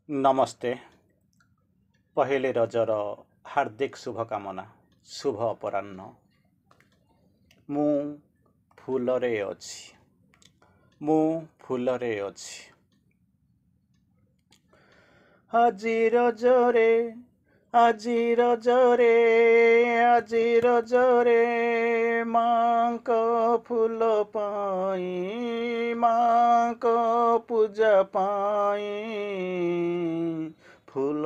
नमस्ते। पहले रजर हार्दिक शुभकामना। शुभ अपराह्न। मु फूलरे अछि। मु फूलरे अछि। आजि रजरे आजि रजरे आजि रजरे मांक फूल पाई मांक पूजा पाई फूल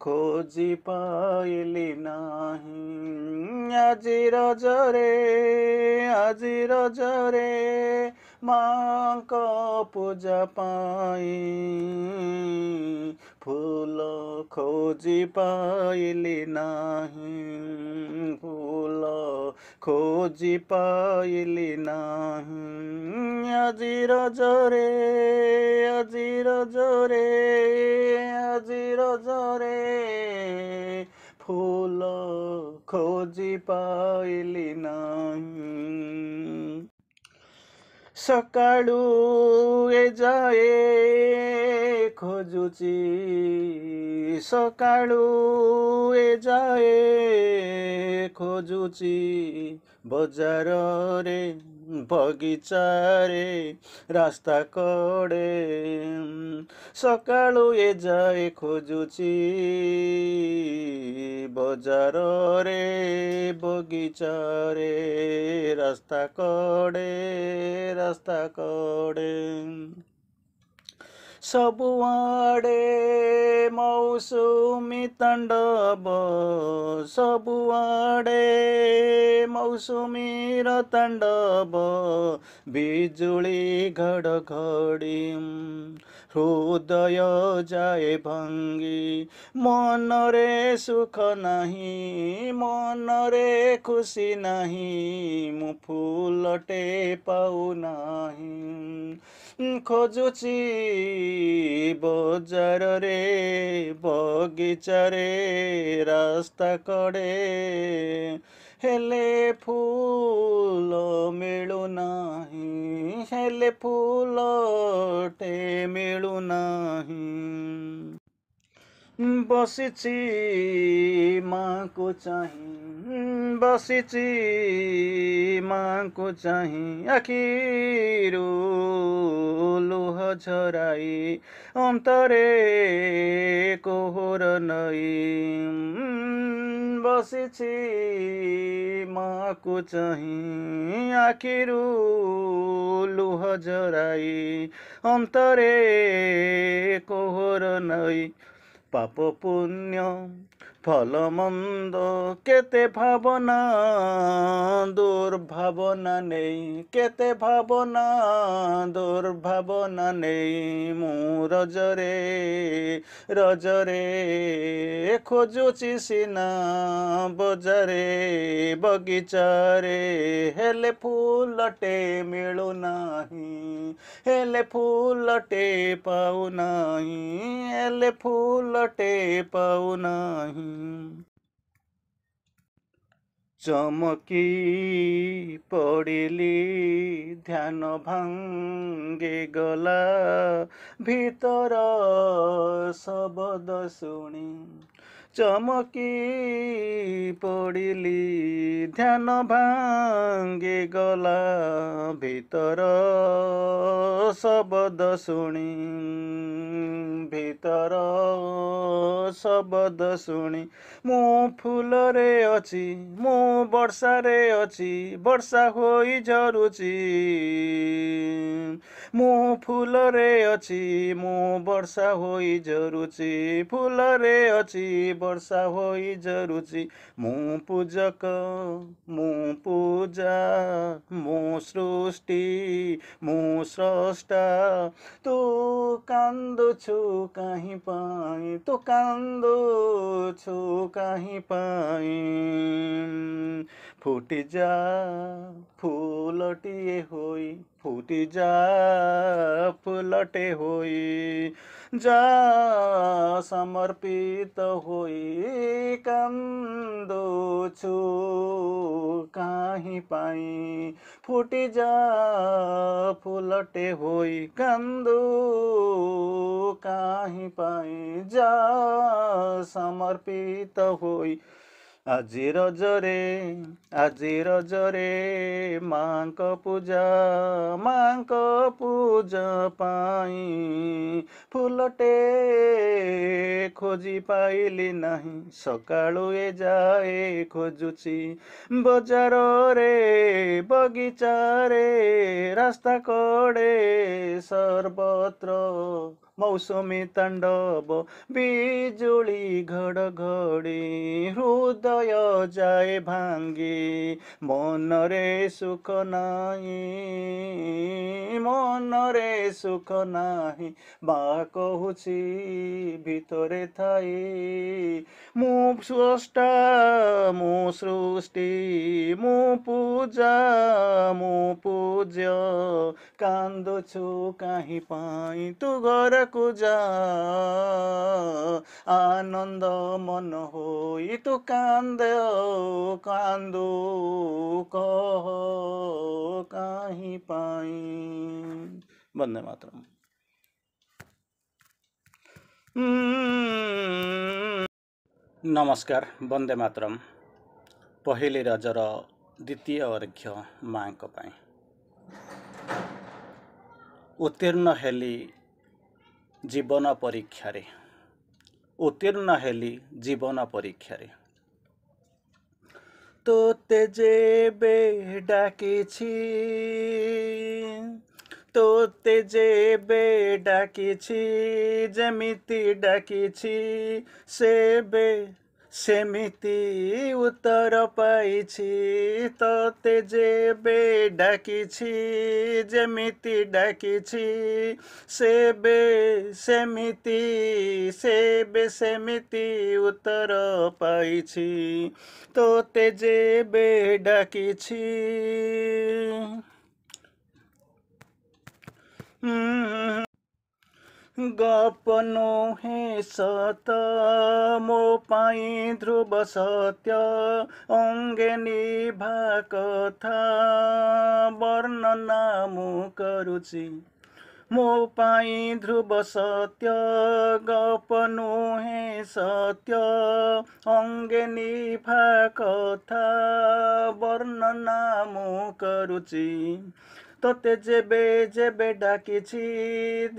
खोजी पाइली नाही। आजि रजरे मांक पूजा पाई फूल खोजी पाइली नाही। फूल खोजी पाइली नाही। आजि रजरे आजि रजरे आजि रजरे फूल खोजी पाइली नाही। सकाळू ए जाए खोजुची सकाळू ए जाए खोजुची बजार रे बगीचारे रास्ता कड़े सकाळू ए जाए खोजुची बजार रे बगीचारे रास्ता कड़े सबुआड़े मौसुमी तांडव सबुआड़े मौसुमीर तांडव बिजुली घड़घड़ी हृदय जाए भांगी मनरे सुख नहीं मनरे खुशी नहीं मु फूलटे पाऊ नहीं। खोजुची बजार रे बगीचारे रास्ता कड़े हेले फूल मिलू नाही हेले फूलटे मिलू नाही। बसिची माँ को चाही बसिची माँ को चाही आखिरू लुह झराई अंतरे कोहर नई बसिची माँ को चाही आखिरू लुह झराई अंतरे कोहर नई। पाप पुण्य फल मंद केते भावना दुर्भावना नहीं केते भावना दुर्भावना नहीं मु रजरे खोजुची सिना बजारे बगीचारे हेले फूलटे मिलू नाही हेले फूलटे पाऊ नाही हेले फूलटे पाऊ नाही। चमकी पड़िली ध्यान भांगे गला भीतर शब्द शुणी चमकी पड़िली ध्यान भांगे गला भीतर शब्द शुणी भीतर शब्द शुणी मु फूलरे अछि मु वर्षारे अछि वर्षा होई झरुची मु फूलरे अछि मु वर्षा होई झरुची फूलरे अछि वर्षा होई झरुची मु पूजक मु पूजा मु सृष्टि मु स्रष्टा तू कांदुछु कहीं पाई तू कांदुछु कहीं पाई ଫୁଟିଯା ଫୁଲଟିଏ ହୋଇ ଫୁଟିଯା ଫୁଲଟେ ହୋଇ ଯା ସମର୍ପିତ ହୋଇ କାନ୍ଦୁଛୁ କାହିଁ ପାଇଁ ଫୁଟିଯା ଫୁଲଟେ ହୋଇ କାନ୍ଦୁ କାହିଁ ପାଇଁ ଯା ସମର୍ପିତ ହୋଇ ଆଜି ରଜରେ ମାଙ୍କ ପୂଜା ପାଇଁ ଫୁଲଟେ ଖୋଜି ପାଇଲି ନାହିଁ ସକାଳୁ ଏ ଯାଏ ଖୋଜୁଛି ବଜାରରେ ବଗିଚାରେ ରାସ୍ତା କଡ଼େ ସର୍ବତ୍ର ମୌସୁମୀ ତାଣ୍ଡବ ବିଜୁଳି ଘଡ଼ଘଡ଼ି ହୃଦୟ ଯାଏ ଭାଙ୍ଗି ମନରେ ସୁଖ ନାହିଁ ମା କହୁଛି ଭିତରେ ଥାଇ ମୁଁ ସ୍ରଷ୍ଟା ମୁଁ ସୃଷ୍ଟି ମୁଁ ପୂଜ୍ୟ କାନ୍ଦୁଛୁ କାହିଁ ପାଇଁ ତୁ ଘରକୁ ଯା ଆନନ୍ଦ ମନ ହୋଇ ତୁ କାନ୍ଦୁ କହ କାହିଁ ପାଇଁ। ବନ୍ଦେ ମାତରମ୍। ନମସ୍କାର, ବନ୍ଦେ ମାତରମ୍। ପହିଲି ରଜର ଦ୍ୱିତୀୟ ଅର୍ଘ୍ୟ ମାଙ୍କ ପାଇଁ। ଉତ୍ତୀର୍ଣ୍ଣ ହେଲି ଜୀବନ ପରୀକ୍ଷାରେ ତୋତେ ଯେବେ ଡାକିଛି ଯେମିତି ଡାକିଛି ସେମିତି ଉତ୍ତର ପାଇଛି ତୋତେ ଯେବେ ଡାକିଛି ଯେମିତି ଡାକିଛି ସେମିତି ଉତ୍ତର ପାଇଛି ତୋତେ ଯେବେ ଡାକିଛି ଗପ ନୁହେଁ ସତ ମୋ ପାଇଁ ଧ୍ରୁବ ସତ୍ୟ ଅଙ୍ଗେ ନିଭା କଥା ବର୍ଣ୍ଣନା ମୁଁ କରୁଛି ମୋ ପାଇଁ ଧ୍ରୁବ ସତ୍ୟ ଗପ ନୁହେଁ ସତ୍ୟ ଅଙ୍ଗେ ନିଭା କଥା ବର୍ଣ୍ଣନା ମୁଁ କରୁଛି ତୋତେ ଯେବେ ଡାକିଛି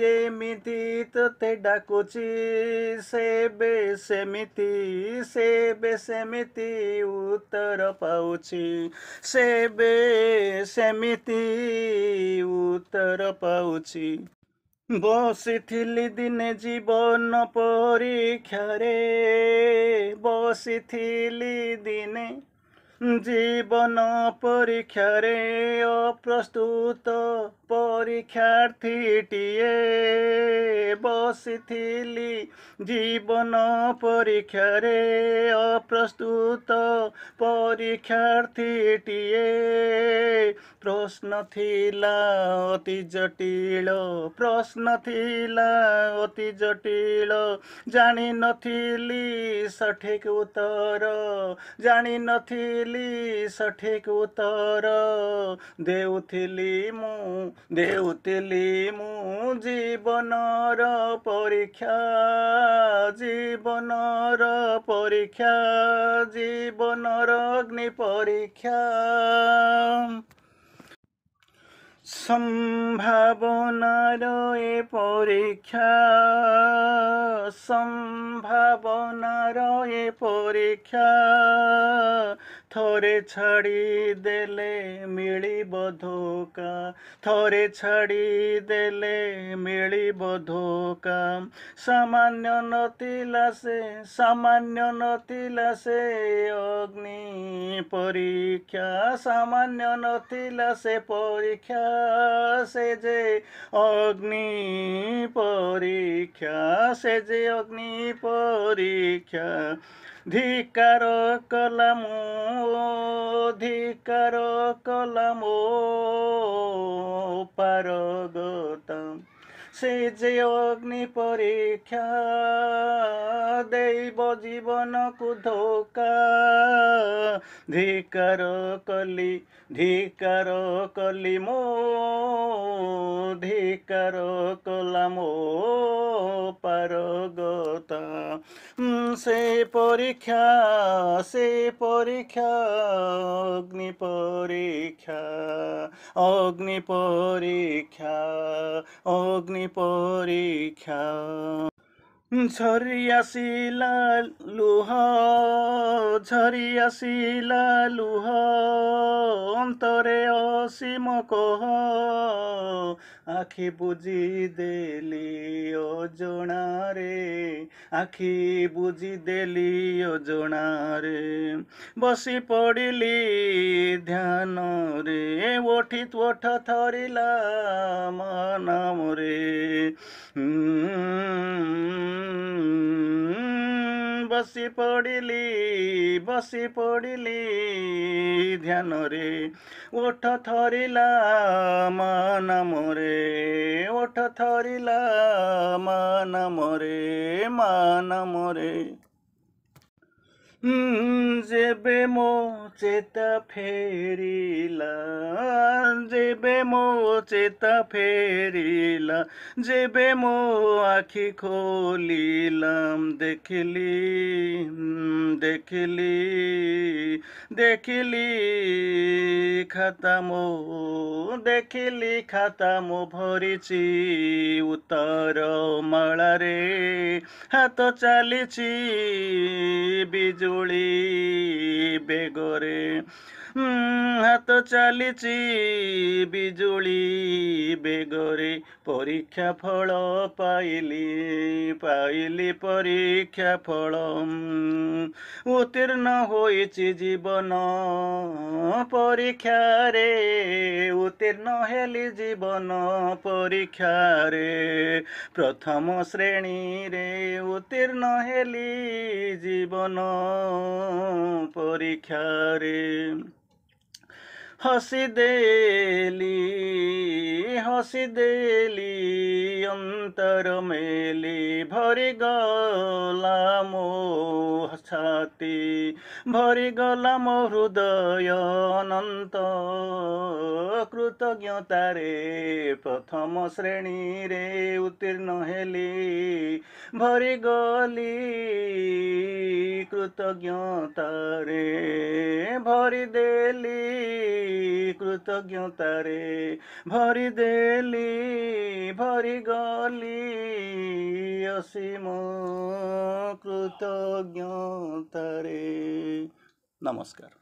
ଯେମିତି ତୋତେ ଡାକୁଛି ସେମିତି ଉତ୍ତର ପାଉଛି ସେମିତି ଉତ୍ତର ପାଉଛି ବସିଥିଲି ଦିନେ ଜୀବନ ପରୀକ୍ଷାରେ ଅପ୍ରସ୍ତୁତ ପରୀକ୍ଷାର୍ଥୀଟିଏ ବସିଥିଲି ଜୀବନ ପରୀକ୍ଷାରେ ଅପ୍ରସ୍ତୁତ ପରୀକ୍ଷାର୍ଥୀଟିଏ ପ୍ରଶ୍ନ ଥିଲା ଅତି ଜଟିଳ ଜାଣିନଥିଲି ସଠିକ ଉତ୍ତର ଦେଉଥିଲି ମୁଁ ଜୀବନର ଅଗ୍ନି ପରୀକ୍ଷା ସମ୍ଭାବନାର ଏ ପରୀକ୍ଷା ଥରେ ଛାଡ଼ିଦେଲେ ମିଳିବ ଧୋକା ସାମାନ୍ୟ ନଥିଲା ସେ ଅଗ୍ନି ପରୀକ୍ଷା ସେ ଯେ ଅଗ୍ନି ପରୀକ୍ଷା धिक्कार कला ମୋ धिक्कार कला ମୋ ପାରଗତା ସେ ଯେ ଅଗ୍ନି ପରୀକ୍ଷା ଦେବ ଜୀବନକୁ ଧୋକା ଧିକ୍କାର କଲି ମୋ ଧିକ୍କାର କଲା ମୋ ପାରଗତା ସେ ପରୀକ୍ଷା ଅଗ୍ନି ପରୀକ୍ଷା ঝরি আসিলা লুহ অন্তরে অসীম কহ আখি বুঝি দেলি অজଣାରେ বসি পড়িলি ধ্যাନରେ ওঠ থরিলা মনমরে বসি পড়িলি ধ্যাନରେ ওঠ থরিলা মনমরে মনমরে যেবে ମୋ ଚେତା ଫେରିଲା ଯେବେ ମୋ ଆଖି ଖୋଲିଲାম ଦେଖିଲି ଖାତା ମୋ ଭରିଛି ଉତ୍ତର ମାଳାରେ ହାତ ଚାଲିଛି ବିଜୁଳି ବେଗରେ ପରୀକ୍ଷା ଫଳ ପାଇଲି ପରୀକ୍ଷା ଫଳ ଉତ୍ତୀର୍ଣ୍ଣ ହୋଇଛି ଜୀବନ ପରୀକ୍ଷାରେ ଉତ୍ତୀର୍ଣ୍ଣ ହେଲି ଜୀବନ ପରୀକ୍ଷାରେ ପ୍ରଥମ ଶ୍ରେଣୀରେ ଉତ୍ତୀର୍ଣ୍ଣ ହେଲି ଜୀବନ ପରୀକ୍ଷାରେ ହସିଦେଲି ଅନ୍ତର ମେଲି ଭରିଗଲା ମୋ ଛାତି ଭରିଗଲା ମୋ ହୃଦୟ ଅନନ୍ତ କୃତଜ୍ଞତାରେ ପ୍ରଥମ ଶ୍ରେଣୀରେ ଉତ୍ତୀର୍ଣ୍ଣ ହେଲି ଭରିଗଲି କୃତଜ୍ଞତାରେ ଭରିଦେଲି ଭରିଗଲି ଅସୀମ କୃତଜ୍ଞତାରେ। ନମସ୍କାର।